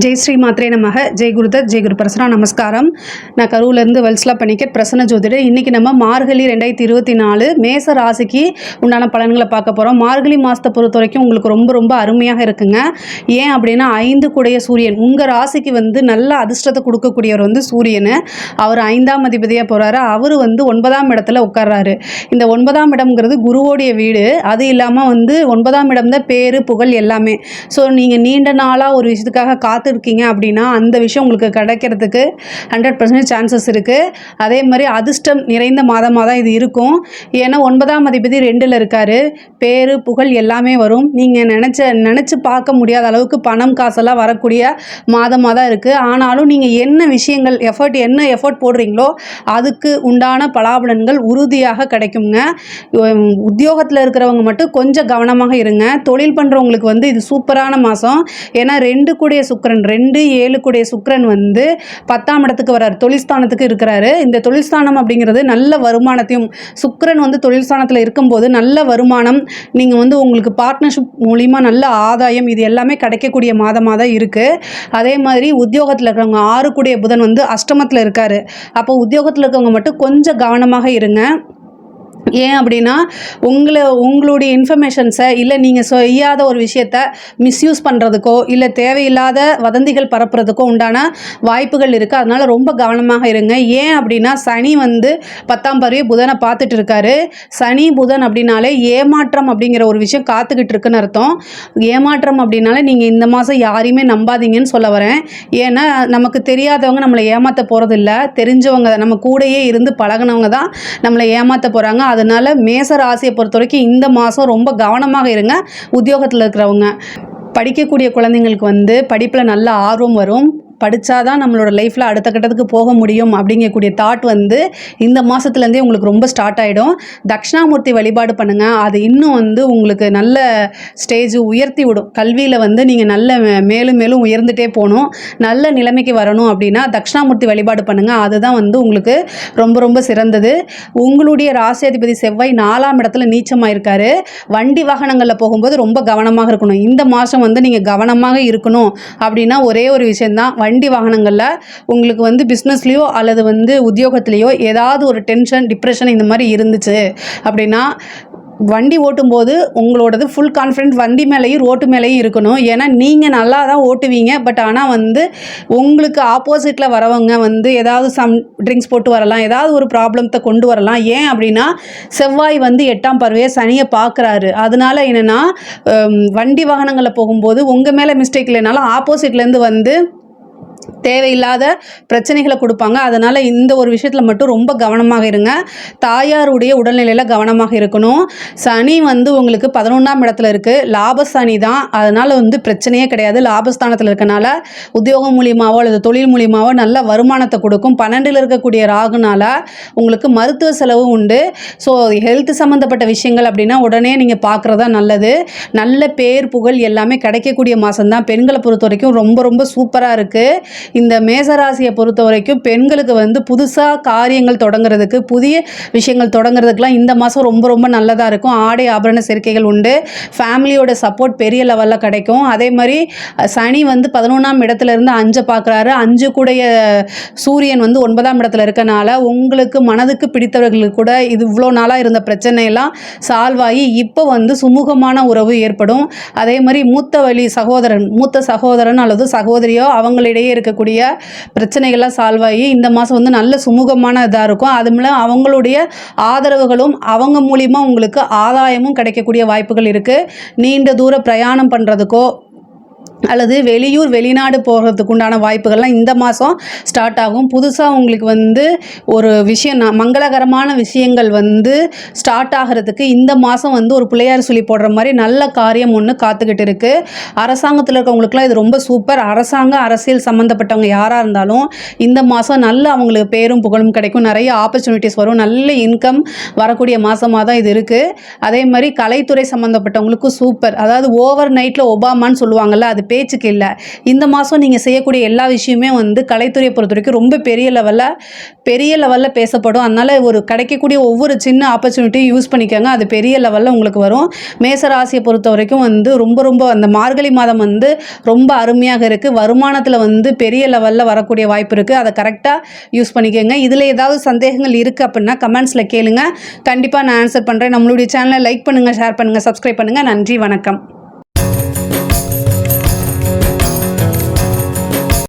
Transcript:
ஜெய் ஸ்ரீ மாத்ரே நமக. ஜெய் குருதத், ஜெய் குரு பரசுரா. நமஸ்காரம். நான் கரூர்லேருந்து வல்சலா பணிக்கட் பிரசன்ன ஜோதிடர். இன்றைக்கி நம்ம மார்கழி 2024 மேச ராசிக்கு உண்டான பலன்களை பார்க்க போகிறோம். மார்கழி மாதத்தை பொறுத்த வரைக்கும் உங்களுக்கு ரொம்ப ரொம்ப அருமையாக இருக்குங்க. ஏன் அப்படின்னா 5 கூடைய சூரியன் உங்கள் ராசிக்கு நல்ல அதிர்ஷ்டத்தை கொடுக்கக்கூடியவர் சூரியன். அவர் 5ஆம் அதிபதியாக போகிறாரு. அவர் 9ஆம் இடத்துல உட்கார்றாரு. இந்த 9ஆம் இடம்ங்கிறது குருவோடைய வீடு. அது இல்லாமல் 9ஆம் இடம் தான் பேரு புகழ் எல்லாமே. ஸோ நீங்கள் நீண்ட நாளாக ஒரு விஷயத்துக்காக காத்திருக்கீங்க அப்படின்னா அந்த விஷயம் உங்களுக்கு கிடைக்கிறதுக்கு 100% சான்சஸ் இருக்குது. அதே மாதிரி அதிர்ஷ்டம் நிறைந்த மாதமாக தான் இது இருக்கும். ஏன்னா 9ஆம் அதிபதி 2ல் இருக்கார். பேரு புகழ் எல்லாமே வரும். நீங்கள் நினச்சி பார்க்க முடியாத அளவுக்கு பணம் காசெல்லாம் வரக்கூடிய மாதமாக தான் இருக்குது. ஆனாலும் நீங்கள் என்ன விஷயங்கள் எஃபர்ட் போடுறீங்களோ அதுக்கு உண்டான பலாபலன்கள் உறுதியாக கிடைக்குங்க. உத்தியோகத்தில் இருக்கிறவங்க மட்டும் கொஞ்சம் கவனமாக இருங்க. தொழில் பண்ணுறவங்களுக்கு இது சூப்பரான மாதம். ஏன்னா 2 கூடிய சுக்கிரன் 2-7 கூடிய சுக்கிரன் 10ஆம் இடத்துக்கு வர்றார். தொழில்ஸ்தானத்துக்கு இருக்கிறாரு. இந்த தொழில்ஸ்தானம் அப்படிங்கிறது நல்ல வருமானத்தையும், சுக்கிரன் தொழில்ஸ்தானத்தில் இருக்கும்போது நல்ல வருமானம், நீங்கள் உங்களுக்கு பார்ட்னர்ஷிப் மூலிமா நல்ல ஆதாயம், இது எல்லாமே கிடைக்கக்கூடிய மாதமாக தான் இருக்குது. அதே மாதிரி உத்தியோகத்தில் இருக்கிறவங்க 6 கூடிய புதன் அஷ்டமத்தில் இருக்கார். அப்போ உத்தியோகத்தில் இருக்கவங்க மட்டும் கொஞ்சம் கவனமாக இருங்க. ஏன் அப்படின்னா உங்களுடைய இன்ஃபர்மேஷன்ஸை இல்லை நீங்கள் செய்யாத ஒரு விஷயத்தை மிஸ்யூஸ் பண்ணுறதுக்கோ இல்லை தேவையில்லாத வதந்திகள் பரப்புறதுக்கோ உண்டான வாய்ப்புகள் இருக்குது. அதனால் ரொம்ப கவனமாக இருங்க. ஏன் அப்படின்னா சனி 10ஆம் பார்வையை புதனை பார்த்துட்டு இருக்காரு. சனி புதன் அப்படின்னாலே ஏமாற்றம் அப்படிங்கிற ஒரு விஷயம் காத்துக்கிட்டு இருக்குன்னு அர்த்தம். ஏமாற்றம் அப்படின்னாலே நீங்கள் இந்த மாதம் யாரையுமே நம்பாதீங்கன்னு சொல்ல வரேன். ஏன்னா நமக்கு தெரியாதவங்க நம்மளை ஏமாற்ற போகிறதில்ல. தெரிஞ்சவங்க நம்ம கூடயே இருந்து பழகினவங்க தான் நம்மளை ஏமாற்ற போகிறாங்க. அதனால மேச ராசியை பொறுத்த வரைக்கும் இந்த மாதம் ரொம்ப கவனமாக இருங்க. உத்தியோகத்தில் இருக்கிறவங்க, படிக்கக்கூடிய குழந்தைங்களுக்கு படிப்பில் நல்ல ஆர்வம் வரும். படித்தாதான் நம்மளோட லைஃப்பில் அடுத்த கட்டத்துக்கு போக முடியும் அப்படிங்கக்கூடிய தாட் இந்த மாதத்துலேருந்தே உங்களுக்கு ரொம்ப ஸ்டார்ட் ஆகிடும். தட்சிணாமூர்த்தி வழிபாடு பண்ணுங்கள். அது இன்னும் உங்களுக்கு நல்ல ஸ்டேஜ் உயர்த்தி விடும். கல்வியில் நீங்கள் நல்ல மேலும் மேலும் உயர்ந்துகிட்டே போகணும், நல்ல நிலைமைக்கு வரணும் அப்படின்னா தட்சிணாமூர்த்தி வழிபாடு பண்ணுங்கள். அதுதான் உங்களுக்கு ரொம்ப ரொம்ப சிறந்தது. உங்களுடைய ராசியாதிபதி செவ்வாய் 4ஆம் இடத்துல நீச்சமாக இருக்கார். வண்டி வாகனங்களில் போகும்போது ரொம்ப கவனமாக இருக்கணும். இந்த மாதம் நீங்கள் கவனமாக இருக்கணும் அப்படின்னா ஒரே ஒரு விஷயந்தான். வண்டி வாகனங்களில் உங்களுக்கு பிஸ்னஸ்லேயோ அல்லது உத்தியோகத்திலேயோ ஏதாவது ஒரு டென்ஷன், டிப்ரெஷன் இந்த மாதிரி இருந்துச்சு அப்படின்னா வண்டி ஓட்டும்போது உங்களோடது ஃபுல் கான்ஃபிடென்ட் வண்டி மேலேயும் ரோட்டு மேலேயும் இருக்கணும். ஏன்னா நீங்கள் நல்லா தான் ஓட்டுவீங்க. பட் ஆனால் உங்களுக்கு ஆப்போசிட்டில் வரவங்க ஏதாவது சம் ட்ரிங்க்ஸ் போட்டு வரலாம், ஏதாவது ஒரு ப்ராப்ளத்தை கொண்டு வரலாம். ஏன் அப்படின்னா செவ்வாய் 8ஆம் பார்வையை சனியை பார்க்குறாரு. அதனால என்னென்னா வண்டி வாகனங்களில் போகும்போது உங்கள் மேலே மிஸ்டேக் இல்லைனாலும் ஆப்போசிட்லேருந்து தேவையில்லாத பிரச்சனைகளை கொடுப்பாங்க. அதனால் இந்த ஒரு விஷயத்தில் மட்டும் ரொம்ப கவனமாக இருங்க. தாயாருடைய உடல்நிலையில் கவனமாக இருக்கணும். சனி உங்களுக்கு 11ஆம் இடத்துல இருக்குது. லாபசனி தான். அதனால் பிரச்சனையே கிடையாது. லாபஸ்தானத்தில் இருக்கனால உத்தியோகம் மூலியமாவோ அல்லது தொழில் மூலியமாவோ நல்ல வருமானத்தை கொடுக்கும். 12ல் இருக்கக்கூடிய ராகுனால உங்களுக்கு மருத்துவ செலவு உண்டு. ஸோ ஹெல்த் சம்மந்தப்பட்ட விஷயங்கள் அப்படின்னா உடனே நீங்கள் பார்க்குறதா நல்லது. நல்ல பேர் புகழ் எல்லாமே கிடைக்கக்கூடிய மாதம்தான். பெண்களை பொறுத்த வரைக்கும் ரொம்ப ரொம்ப சூப்பராக இருக்குது. இந்த மேசராசியை பொறுத்த வரைக்கும் பெண்களுக்கு புதுசாக காரியங்கள் தொடங்குறதுக்கு, புதிய விஷயங்கள் தொடங்குறதுக்கெலாம் இந்த மாதம் ரொம்ப ரொம்ப நல்லதாக இருக்கும். ஆடை ஆபரண சேர்க்கைகள் உண்டு. ஃபேமிலியோட சப்போர்ட் பெரிய லெவலில் கிடைக்கும். அதே மாதிரி சனி 11ஆம் இடத்துலேருந்து 5 பார்க்குறாரு. 5 கூடைய சூரியன் 9ஆம் இடத்துல இருக்கனால உங்களுக்கு மனதுக்கு பிடித்தவர்களுக்கு கூட இது இவ்வளோ நாளாக இருந்த பிரச்சனையெல்லாம் சால்வ் ஆகி இப்போ சுமூகமான உறவு ஏற்படும். அதே மாதிரி மூத்த சகோதரன் அல்லது சகோதரியோ அவங்களிடையே இருக்கக்கூடிய பிரச்சனைகள்லாம் சால்வ் ஆகி இந்த மாதம் நல்ல சுமூகமான இதாக இருக்கும். அது மூலம் அவங்களுடைய ஆதரவுகளும் அவங்க மூலிமா உங்களுக்கு ஆதாயமும் கிடைக்கக்கூடிய வாய்ப்புகள் இருக்குது. நீண்ட தூர பிரயாணம் பண்ணுறதுக்கோ அல்லது வெளியூர் வெளிநாடு போகிறதுக்கு உண்டான வாய்ப்புகள்லாம் இந்த மாதம் ஸ்டார்ட் ஆகும். புதுசாக உங்களுக்கு ஒரு விஷயம் மங்களகரமான விஷயங்கள் ஸ்டார்ட் ஆகிறதுக்கு இந்த மாதம் ஒரு பிள்ளையார் சொல்லி போடுற மாதிரி நல்ல காரியம் ஒன்று காத்துக்கிட்டு இருக்குது. அரசாங்கத்தில் இருக்கவங்களுக்குலாம் இது ரொம்ப சூப்பர். அரசியல் சம்மந்தப்பட்டவங்க யாராக இருந்தாலும் இந்த மாதம் நல்ல அவங்களுக்கு பேரும் புகழும் கிடைக்கும். நிறைய ஆப்பர்ச்சுனிட்டிஸ் வரும். நல்ல இன்கம் வரக்கூடிய மாதமாக தான் இது இருக்குது. அதே மாதிரி கலைத்துறை சம்மந்தப்பட்டவங்களுக்கும் சூப்பர். அதாவது ஓவர் நைட்டில் ஒபாமான்னு சொல்லுவாங்கள்ல, அது பேச்சுக்கு இல்லை. இந்த மாதம் நீங்கள் செய்யக்கூடிய எல்லா விஷயமே வந்து கலைத்துறையை பொறுத்த வரைக்கும் ரொம்ப பெரிய லெவலில் பேசப்படும். அதனால் ஒரு கிடைக்கக்கூடிய ஒவ்வொரு சின்ன ஆப்பர்ச்சுனிட்டியும் யூஸ் பண்ணிக்கோங்க. அது பெரிய லெவலில் உங்களுக்கு வரும். மேசராசியை பொறுத்த வரைக்கும் வந்து ரொம்ப அந்த மார்கழி மாதம் வந்து ரொம்ப அருமையாக இருக்குது. வருமானத்தில் வந்து பெரிய லெவலில் வரக்கூடிய வாய்ப்பு இருக்குது. அதை கரெக்டாக யூஸ் பண்ணிக்கோங்க. இதில் ஏதாவது சந்தேகங்கள் இருக்குது அப்படின்னா கமெண்ட்ஸில் கேளுங்க. கண்டிப்பாக நான் ஆன்சர் பண்ணுறேன். நம்மளுடைய சேனலை லைக் பண்ணுங்கள், ஷேர் பண்ணுங்கள், சப்ஸ்கிரைப் பண்ணுங்கள். நன்றி, வணக்கம்.